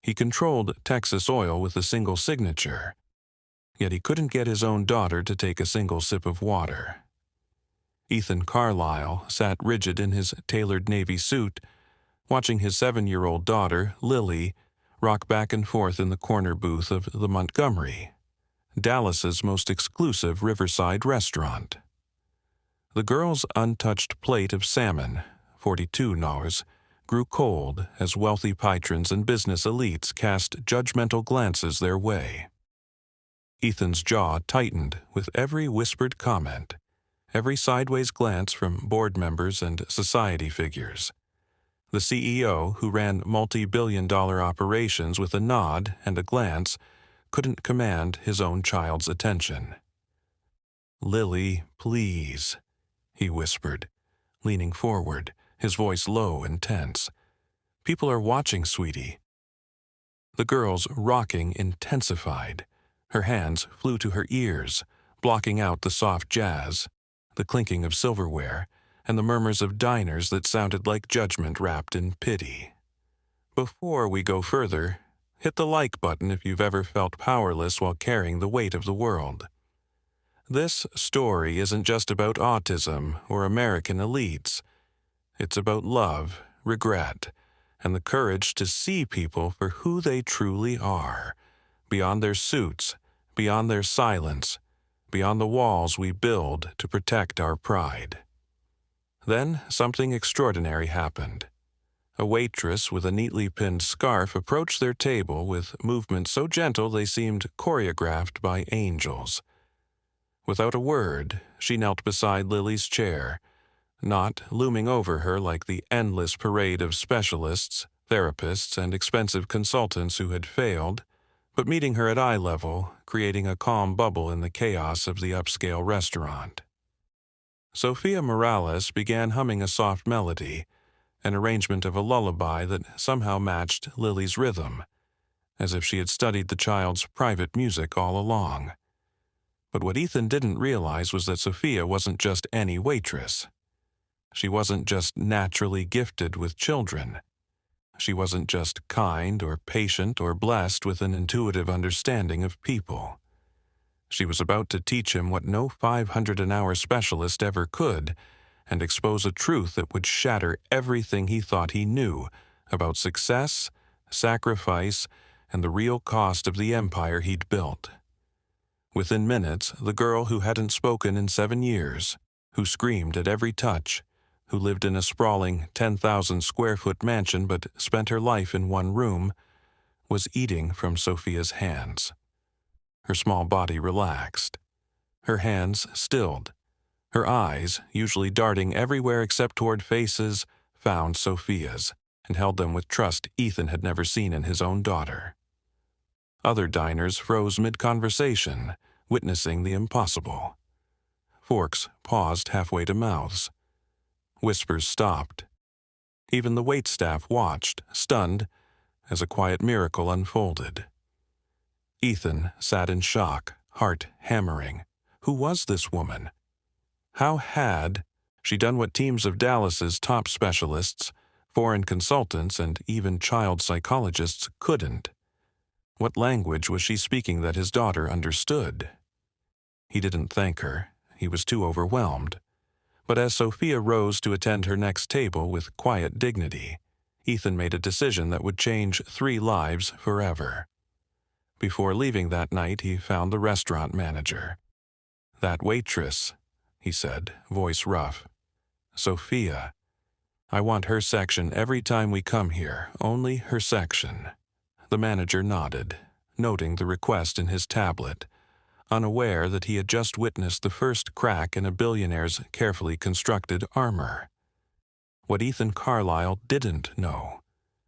He controlled Texas Oil with a single signature, yet he couldn't get his own daughter to take a single sip of water. Ethan Carlisle sat rigid in his tailored navy suit, watching his 7-year-old daughter, Lily, rock back and forth in the corner booth of the Montgomery, Dallas's most exclusive riverside restaurant. The girl's untouched plate of salmon, $42, grew cold as wealthy patrons and business elites cast judgmental glances their way. Ethan's jaw tightened with every whispered comment, every sideways glance from board members and society figures. The CEO, who ran multi-billion-dollar operations with a nod and a glance, couldn't command his own child's attention. "Lily, please," he whispered, leaning forward, his voice low and tense. "People are watching, sweetie." The girl's rocking intensified. Her hands flew to her ears, blocking out the soft jazz, the clinking of silverware, and the murmurs of diners that sounded like judgment wrapped in pity. Before we go further, hit the like button if you've ever felt powerless while carrying the weight of the world. This story isn't just about autism or American elites. It's about love, regret, and the courage to see people for who they truly are, beyond their suits, beyond their silence, beyond the walls we build to protect our pride. Then something extraordinary happened. A waitress with a neatly pinned scarf approached their table with movements so gentle they seemed choreographed by angels. Without a word, she knelt beside Lily's chair, not looming over her like the endless parade of specialists, therapists, and expensive consultants who had failed, but meeting her at eye level, creating a calm bubble in the chaos of the upscale restaurant. Sophia Morales began humming a soft melody, an arrangement of a lullaby that somehow matched Lily's rhythm, as if she had studied the child's private music all along. But what Ethan didn't realize was that Sophia wasn't just any waitress. She wasn't just naturally gifted with children. She wasn't just kind or patient or blessed with an intuitive understanding of people. She was about to teach him what no 500-an-hour specialist ever could, and expose a truth that would shatter everything he thought he knew about success, sacrifice, and the real cost of the empire he'd built. Within minutes, the girl who hadn't spoken in 7 years, who screamed at every touch, who lived in a sprawling 10,000-square-foot mansion but spent her life in one room, was eating from Sophia's hands. Her small body relaxed. Her hands stilled. Her eyes, usually darting everywhere except toward faces, found Sophia's and held them with trust Ethan had never seen in his own daughter. Other diners froze mid-conversation, witnessing the impossible. Forks paused halfway to mouths. Whispers stopped. Even the waitstaff watched, stunned, as a quiet miracle unfolded. Ethan sat in shock, heart hammering. Who was this woman? How had she done what teams of Dallas's top specialists, foreign consultants, and even child psychologists couldn't? What language was she speaking that his daughter understood? He didn't thank her. He was too overwhelmed. But as Sophia rose to attend her next table with quiet dignity, Ethan made a decision that would change 3 lives forever. Before leaving that night, he found the restaurant manager. "That waitress," he said, voice rough. "Sophia. I want her section every time we come here, only her section." The manager nodded, noting the request in his tablet, unaware that he had just witnessed the first crack in a billionaire's carefully constructed armor. What Ethan Carlisle didn't know,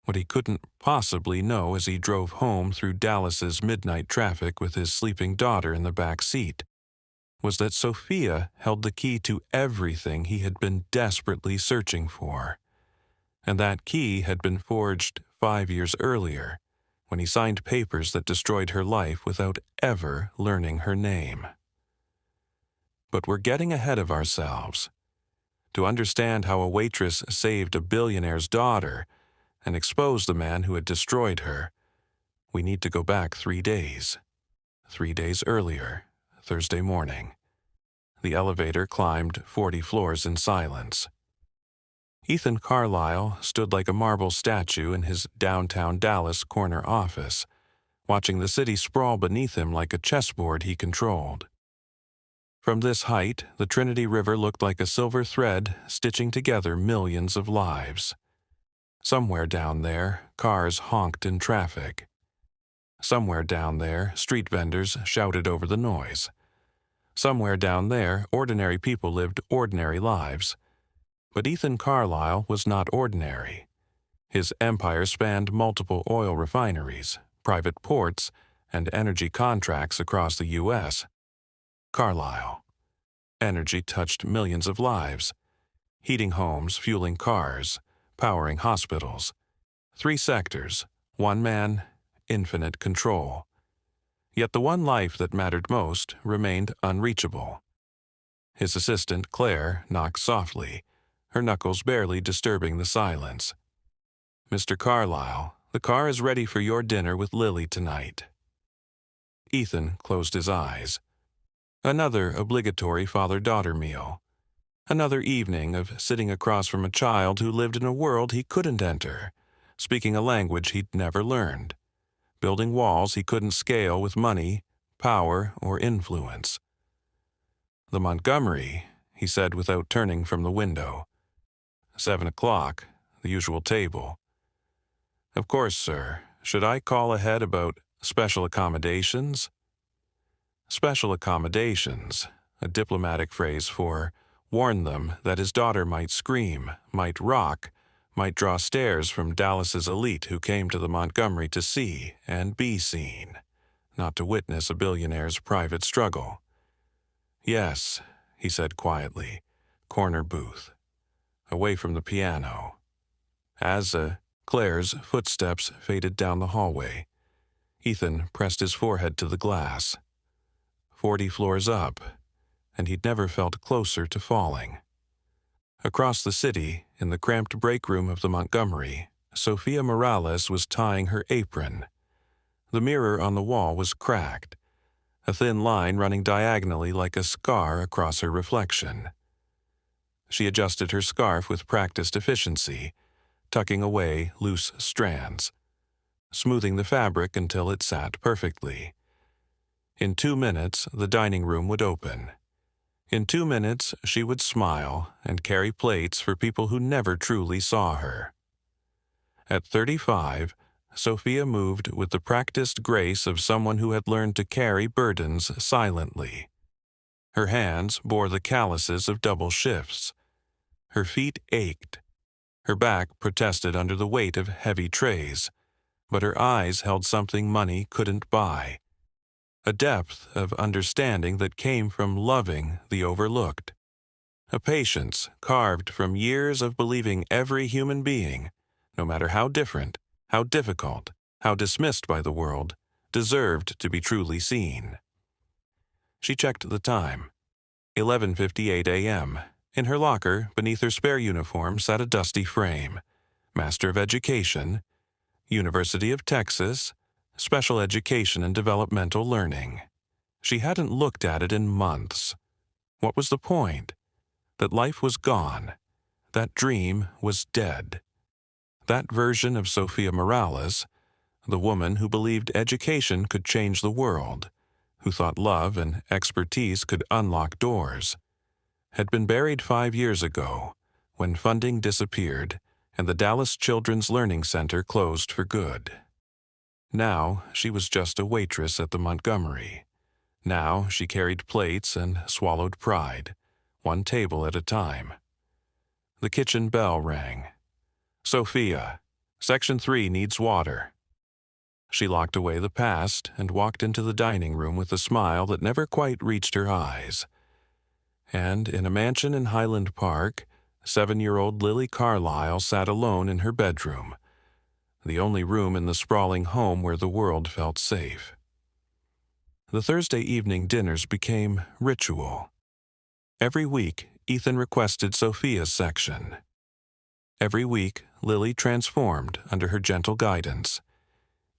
what he couldn't possibly know as he drove home through Dallas's midnight traffic with his sleeping daughter in the back seat, was that Sophia held the key to everything he had been desperately searching for. And that key had been forged 5 years earlier, when he signed papers that destroyed her life without ever learning her name. But we're getting ahead of ourselves. To understand how a waitress saved a billionaire's daughter and exposed the man who had destroyed her, We need to go back 3 days. 3 days earlier, Thursday morning. The elevator climbed 40 floors in silence. Ethan Carlisle stood like a marble statue in his downtown Dallas corner office, watching the city sprawl beneath him like a chessboard he controlled. From this height, the Trinity River looked like a silver thread stitching together millions of lives. Somewhere down there, cars honked in traffic. Somewhere down there, street vendors shouted over the noise. Somewhere down there, ordinary people lived ordinary lives. But Ethan Carlisle was not ordinary. His empire spanned multiple oil refineries, private ports, and energy contracts across the U.S. Carlisle. Energy touched millions of lives, heating homes, fueling cars, powering hospitals. 3 sectors, 1 man, infinite control. Yet the one life that mattered most remained unreachable. His assistant, Claire, knocked softly, her knuckles barely disturbing the silence. "Mr. Carlisle, the car is ready for your dinner with Lily tonight." Ethan closed his eyes. Another obligatory father-daughter meal. Another evening of sitting across from a child who lived in a world he couldn't enter, speaking a language he'd never learned, building walls he couldn't scale with money, power, or influence. "The Montgomery," he said without turning from the window. 7 o'clock, the usual table. "Of course, sir. Should I call ahead about special accommodations?" Special accommodations, a diplomatic phrase for warn them that his daughter might scream, might rock, might draw stares from Dallas's elite who came to the Montgomery to see and be seen, not to witness a billionaire's private struggle. "Yes," he said quietly, corner booth, away from the piano. As Claire's footsteps faded down the hallway, Ethan pressed his forehead to the glass. 40 floors up, and he'd never felt closer to falling. Across the city, in the cramped break room of the Montgomery, Sophia Morales was tying her apron. The mirror on the wall was cracked, a thin line running diagonally like a scar across her reflection. She adjusted her scarf with practiced efficiency, tucking away loose strands, smoothing the fabric until it sat perfectly. In 2 minutes, the dining room would open. In 2 minutes, she would smile and carry plates for people who never truly saw her. At 35, Sophia moved with the practiced grace of someone who had learned to carry burdens silently. Her hands bore the calluses of double shifts. Her feet ached. Her back protested under the weight of heavy trays, but her eyes held something money couldn't buy. A depth of understanding that came from loving the overlooked. A patience carved from years of believing every human being, no matter how different, how difficult, how dismissed by the world, deserved to be truly seen. She checked the time. 11:58 a.m. In her locker, beneath her spare uniform, sat a dusty frame. Master of Education, University of Texas, Special Education and Developmental Learning. She hadn't looked at it in months. What was the point? That life was gone. That dream was dead. That version of Sophia Morales, the woman who believed education could change the world, who thought love and expertise could unlock doors, had been buried 5 years ago when funding disappeared and the Dallas Children's Learning Center closed for good. Now she was just a waitress at the Montgomery. Now she carried plates and swallowed pride, one table at a time. The kitchen bell rang. "Sophia, Section 3 needs water." She locked away the past and walked into the dining room with a smile that never quite reached her eyes. And in a mansion in Highland Park, 7-year-old Lily Carlisle sat alone in her bedroom, the only room in the sprawling home where the world felt safe. The Thursday evening dinners became ritual. Every week, Ethan requested Sophia's section. Every week, Lily transformed under her gentle guidance.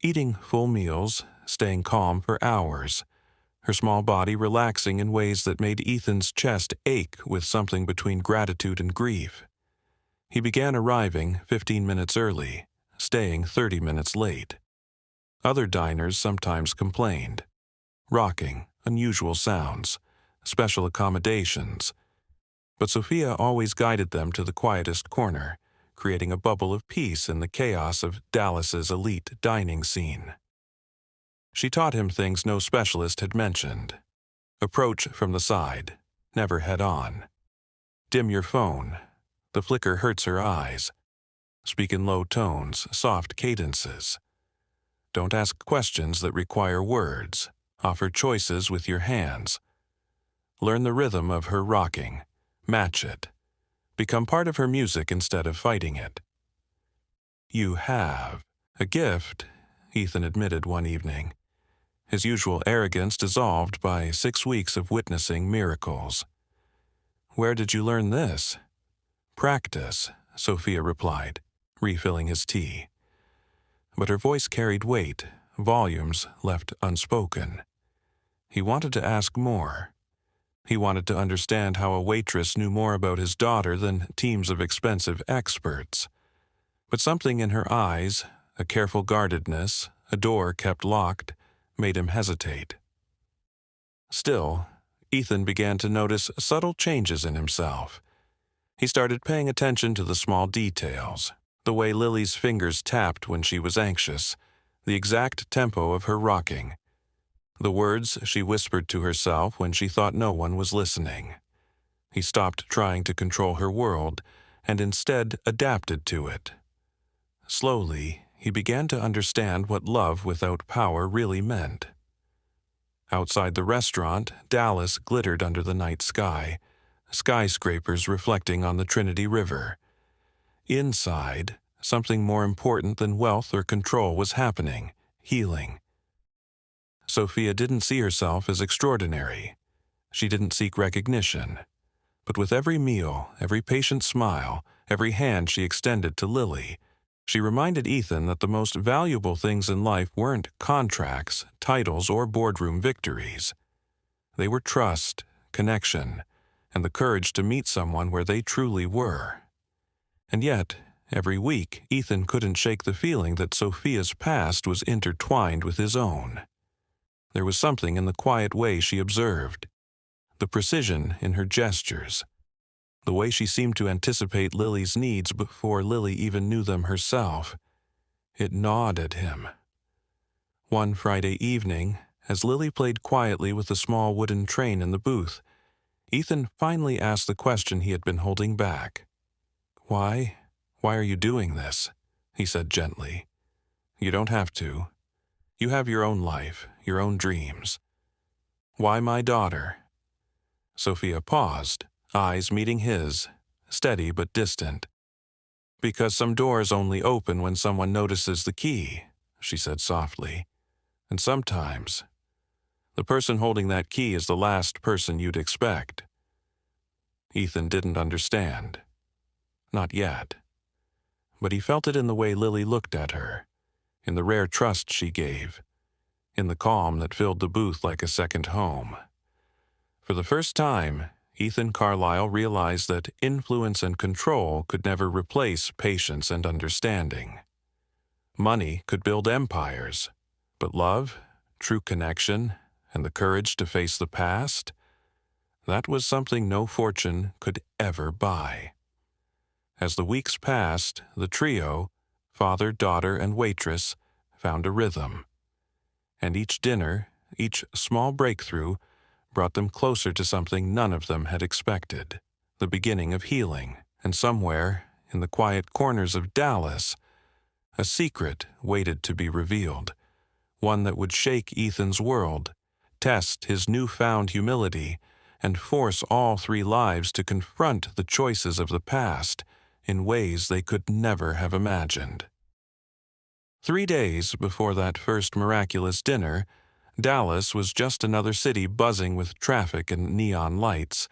eating full meals, staying calm for hours, her small body relaxing in ways that made Ethan's chest ache with something between gratitude and grief. He began arriving 15 minutes early, staying 30 minutes late. Other diners sometimes complained. Rocking, unusual sounds, special accommodations. But Sophia always guided them to the quietest corner, creating a bubble of peace in the chaos of Dallas's elite dining scene. She taught him things no specialist had mentioned. Approach from the side, never head-on. Dim your phone. The flicker hurts her eyes. Speak in low tones, soft cadences. Don't ask questions that require words. Offer choices with your hands. Learn the rhythm of her rocking. Match it. Become part of her music instead of fighting it. "You have a gift," Ethan admitted one evening, his usual arrogance dissolved by 6 weeks of witnessing miracles. "Where did you learn this?" "Practice," Sophia replied, refilling his tea. But her voice carried weight, volumes left unspoken. He wanted to ask more. He wanted to understand how a waitress knew more about his daughter than teams of expensive experts. But something in her eyes, a careful guardedness, a door kept locked, made him hesitate. Still, Ethan began to notice subtle changes in himself. He started paying attention to the small details, the way Lily's fingers tapped when she was anxious, the exact tempo of her rocking, the words she whispered to herself when she thought no one was listening. He stopped trying to control her world and instead adapted to it. Slowly, he began to understand what love without power really meant. Outside the restaurant, Dallas glittered under the night sky, skyscrapers reflecting on the Trinity River. Inside, something more important than wealth or control was happening, healing. Sophia didn't see herself as extraordinary. She didn't seek recognition. But with every meal, every patient smile, every hand she extended to Lily, she reminded Ethan that the most valuable things in life weren't contracts, titles, or boardroom victories. They were trust, connection, and the courage to meet someone where they truly were. And yet, every week, Ethan couldn't shake the feeling that Sophia's past was intertwined with his own. There was something in the quiet way she observed, the precision in her gestures, the way she seemed to anticipate Lily's needs before Lily even knew them herself. It gnawed at him. One Friday evening, as Lily played quietly with a small wooden train in the booth, Ethan finally asked the question he had been holding back. Why are you doing this?" he said gently. "You don't have to. You have your own life, your own dreams." "Why my daughter?" Sophia paused, eyes meeting his, steady but distant. "Because some doors only open when someone notices the key," she said softly. "And sometimes, the person holding that key is the last person you'd expect." Ethan didn't understand. Not yet. But he felt it in the way Lily looked at her, in the rare trust she gave, in the calm that filled the booth like a second home. For the first time, Ethan Carlisle realized that influence and control could never replace patience and understanding. Money could build empires, but love, true connection, and the courage to face the past, that was something no fortune could ever buy. As the weeks passed, the trio, father, daughter, and waitress, found a rhythm. And each dinner, each small breakthrough, brought them closer to something none of them had expected, the beginning of healing, and somewhere, in the quiet corners of Dallas, a secret waited to be revealed, one that would shake Ethan's world, test his newfound humility, and force all 3 lives to confront the choices of the past in ways they could never have imagined. 3 days before that first miraculous dinner, Dallas was just another city buzzing with traffic and neon lights,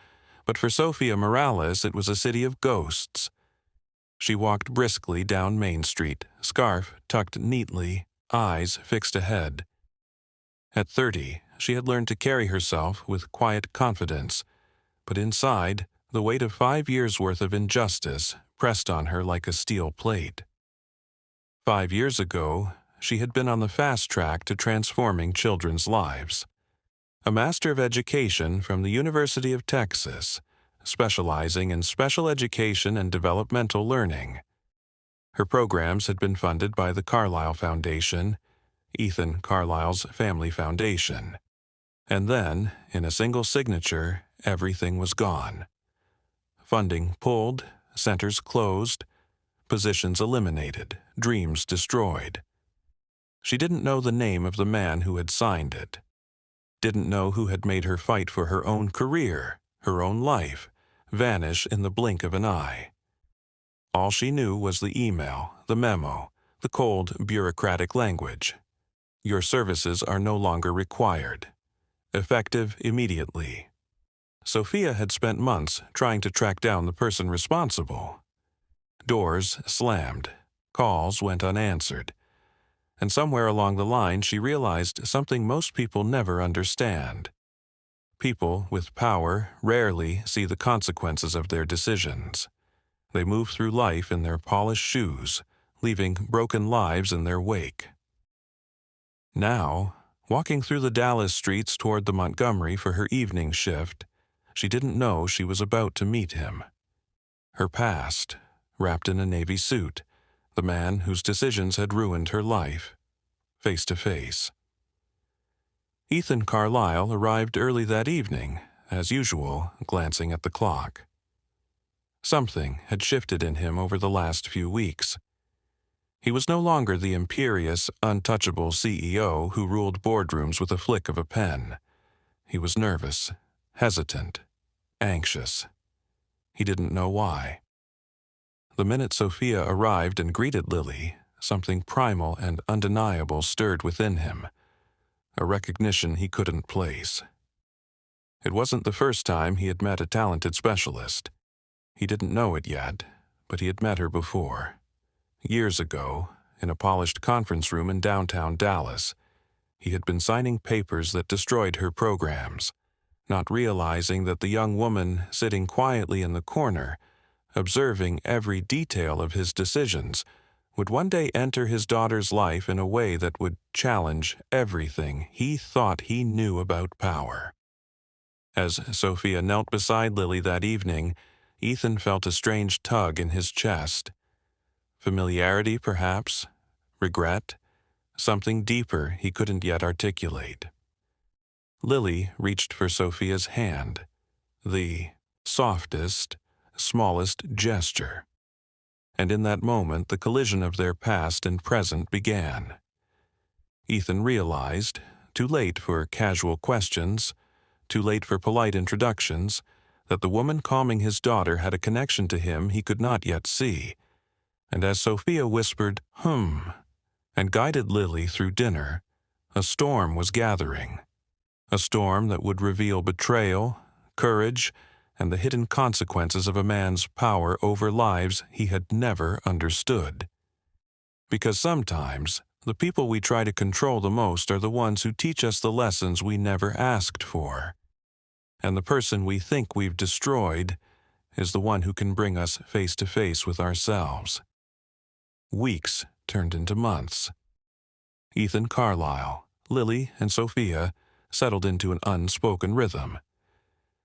but for Sophia Morales it was a city of ghosts. She walked briskly down Main Street, scarf tucked neatly, eyes fixed ahead. At 30, she had learned to carry herself with quiet confidence, but inside, the weight of 5 years' worth of injustice pressed on her like a steel plate. 5 years ago, she had been on the fast track to transforming children's lives. A Master of Education from the University of Texas, specializing in special education and developmental learning. Her programs had been funded by the Carlisle Foundation, Ethan Carlisle's family foundation. And then, in a single signature, everything was gone. Funding pulled, centers closed, positions eliminated, dreams destroyed. She didn't know the name of the man who had signed it. Didn't know who had made her fight for her own career, her own life, vanish in the blink of an eye. All she knew was the email, the memo, the cold, bureaucratic language. Your services are no longer required. Effective immediately. Sophia had spent months trying to track down the person responsible. Doors slammed. Calls went unanswered. And somewhere along the line she realized something most people never understand. People with power rarely see the consequences of their decisions. They move through life in their polished shoes, leaving broken lives in their wake. Now, walking through the Dallas streets toward the Montgomery for her evening shift, she didn't know she was about to meet him. Her past, wrapped in a navy suit, the man whose decisions had ruined her life, face to face. Ethan Carlisle arrived early that evening, as usual, glancing at the clock. Something had shifted in him over the last few weeks. He was no longer the imperious, untouchable CEO who ruled boardrooms with a flick of a pen. He was nervous, hesitant, anxious. He didn't know why. The minute Sophia arrived and greeted Lily, something primal and undeniable stirred within him, a recognition he couldn't place. It wasn't the first time he had met a talented specialist. He didn't know it yet, but he had met her before. Years ago, in a polished conference room in downtown Dallas, he had been signing papers that destroyed her programs, not realizing that the young woman sitting quietly in the corner, observing every detail of his decisions, would one day enter his daughter's life in a way that would challenge everything he thought he knew about power. As Sophia knelt beside Lily that evening, Ethan felt a strange tug in his chest. Familiarity, perhaps, regret, something deeper he couldn't yet articulate. Lily reached for Sophia's hand, the softest, smallest gesture. And in that moment the collision of their past and present began. Ethan realized, too late for casual questions, too late for polite introductions, that the woman calming his daughter had a connection to him he could not yet see. And as Sophia whispered, and guided Lily through dinner, a storm was gathering. A storm that would reveal betrayal, courage, and the hidden consequences of a man's power over lives he had never understood. Because sometimes, the people we try to control the most are the ones who teach us the lessons we never asked for. And the person we think we've destroyed is the one who can bring us face to face with ourselves. Weeks turned into months. Ethan Carlisle, Lily, and Sophia settled into an unspoken rhythm.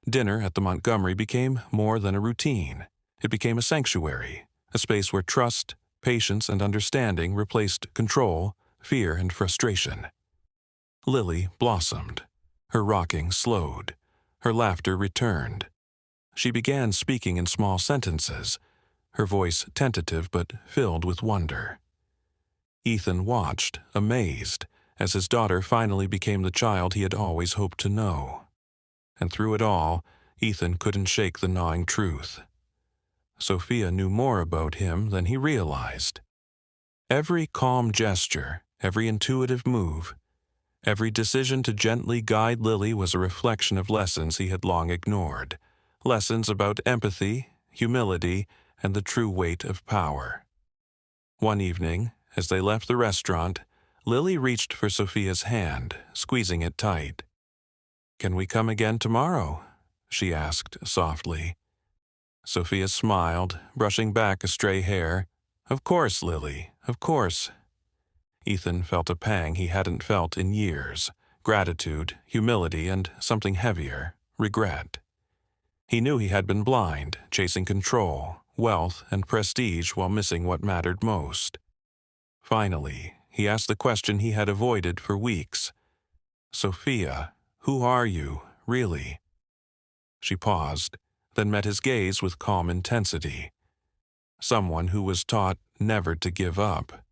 Dinner at the Montgomery became more than a routine. It became a sanctuary, a space where trust, patience, and understanding replaced control, fear, and frustration. Lily blossomed. Her rocking slowed. Her laughter returned. She began speaking in small sentences, her voice tentative but filled with wonder. Ethan watched, amazed, as his daughter finally became the child he had always hoped to know. And through it all, Ethan couldn't shake the gnawing truth. Sophia knew more about him than he realized. Every calm gesture, every intuitive move, every decision to gently guide Lily was a reflection of lessons he had long ignored, lessons about empathy, humility, and the true weight of power. One evening, as they left the restaurant, Lily reached for Sophia's hand, squeezing it tight. "Can we come again tomorrow?" she asked softly. Sophia smiled, brushing back a stray hair. "Of course, Lily, of course." Ethan felt a pang he hadn't felt in years. Gratitude, humility, and something heavier, regret. He knew he had been blind, chasing control, wealth, and prestige while missing what mattered most. Finally, he asked the question he had avoided for weeks. "Sophia, who are you, really?" She paused, then met his gaze with calm intensity. Someone who was taught never to give up.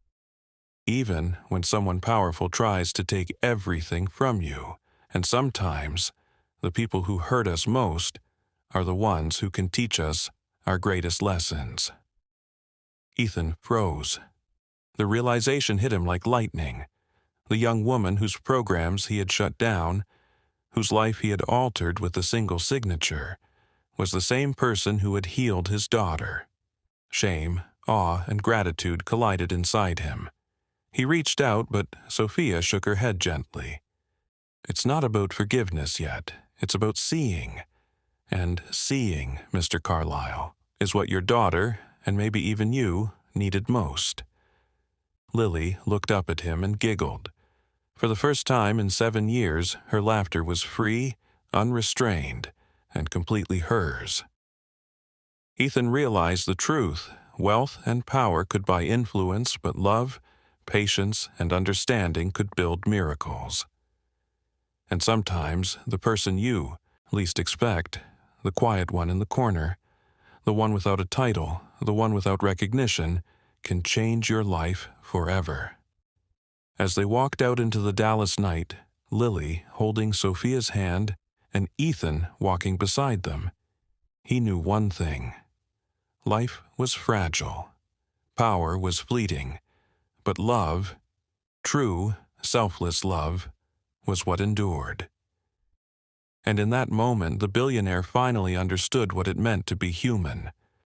Even when someone powerful tries to take everything from you, and sometimes the people who hurt us most are the ones who can teach us our greatest lessons. Ethan froze. The realization hit him like lightning. The young woman whose programs he had shut down, whose life he had altered with a single signature, was the same person who had healed his daughter. Shame, awe, and gratitude collided inside him. He reached out, but Sophia shook her head gently. "It's not about forgiveness yet. It's about seeing. And seeing, Mr. Carlyle, is what your daughter, and maybe even you, needed most." Lily looked up at him and giggled. For the first time in 7 years, her laughter was free, unrestrained, and completely hers. Ethan realized the truth. Wealth and power could buy influence, but love, patience, and understanding could build miracles. And sometimes the person you least expect, the quiet one in the corner, the one without a title, the one without recognition, can change your life forever. As they walked out into the Dallas night, Lily holding Sophia's hand and Ethan walking beside them, he knew one thing. Life was fragile. Power was fleeting. But love, true, selfless love, was what endured. And in that moment, the billionaire finally understood what it meant to be human.